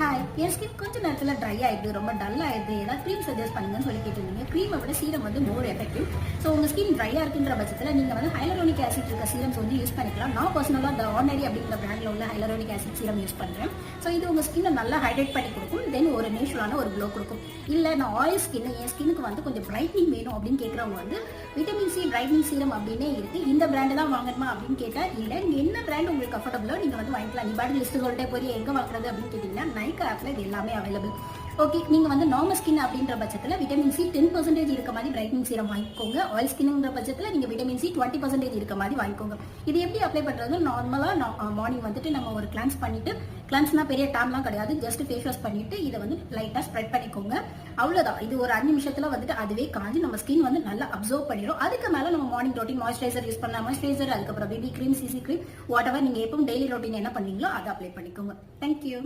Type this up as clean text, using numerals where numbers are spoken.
Hi, என் skin கொஞ்ச நேரத்துல try ஆயிடுது, ரொம்ப டல் ஆயிடுது, ஏதாவது க்ரீம் சஜஸ்ட் பண்ணுங்கன்னு சொல்லி கேட்டிருந்தீங்க. க்ரீமை விட சீரம் வந்து மோர் எஃபெக்டிவ். ஸோ உங்க ஸ்கின் ட்ரையா இருக்குன்ற பட்சத்தில் நீங்க வந்து ஹைலரோனிக் ஆசிட் இருக்க சீரம்ஸ் வந்து யூஸ் பண்ணிக்கலாம். நான் பர்சனலாக த ஆர்டினரி அப்படிங்கிற பிராண்ட்ல உள்ள ஹைலரோனிக் ஆசிட் சீரம் யூஸ் பண்றேன். ஸோ இது உங்க ஸ்கின்னை நல்லா ஹைட்ரேட் பண்ணி கொடுக்கும், தென் ஒரு நேச்சுரலான ஒரு க்ளோ கொடுக்கும். இல்லை நான் ஆயில் ஸ்கின், என் ஸ்கின்னுக்கு வந்து கொஞ்சம் பிரைட்னிங் வேணும் அப்படின்னு கேட்குறவங்க வந்து விட்டமின் சி பிரைட்னிங் சீரம் அப்படின்னே இருக்கு. இந்த பிராண்டு தான் வாங்கணுமா அப்படின்னு கேட்டால் இல்லை, நீங்க என்ன பிராண்ட் உங்களுக்கு கம்ஃபர்டபுளோ நீங்க வந்து வாங்கிக்கலாம். நீ பாட்டு லிஸ்ட் சொல்லிட்டே போய் எங்க வாங்குறது அப்படின்னு கேட்டீங்கன்னா நைக்கா ஆப்ல இது எல்லாமே அவைலபிள். ஓகே, நீங்க வந்து நார்மல் ஸ்கின் அப்படின்ற பட்சத்தில் விட்டமின் சி 10% இருக்க மாதிரி பிரைட்னிங் சீரம் வாங்கிக்கோங்க. ஆயில் ஸ்கின்ங்கிற பட்சத்தில் நீங்க விட்டமின் சி 20% இருக்க மாதிரி வாங்கிக்கோங்க. இது எப்படி அப்ளை பண்றது? நார்மலா மார்னிங் வந்துட்டு நம்ம ஒரு கிளான்ஸ் பண்ணிட்டு, கிளான்ஸ்னா பெரிய டேம்லாம் கிடையாது, ஜஸ்ட் ஃபேஸ் வாஷ் பண்ணிட்டு இதை வந்து லைட்டா ஸ்ப்ரெட் பண்ணிக்கோங்க. அவ்வளவுதான். இது ஒரு 5 நிமிஷத்துல வந்துட்டு அதுவே காஞ்சி நம்ம ஸ்கின் வந்து நல்லா அப்சர்வ் பண்ணிடும். அதுக்கு மேல நம்ம மார்னிங் ரொட்டீன் மாய்ஸ்சரைசர் யூஸ் பண்ணலாம். மாய்ஸ்சரைசர், அதுக்கப்புறம் BB cream, CC cream, whatever நீங்க எப்பவும் டெய்லி ரொட்டீன் என்ன பண்ணீங்களோ அதை அப்ளை பண்ணிக்கோங்க. தேங்க்யூ.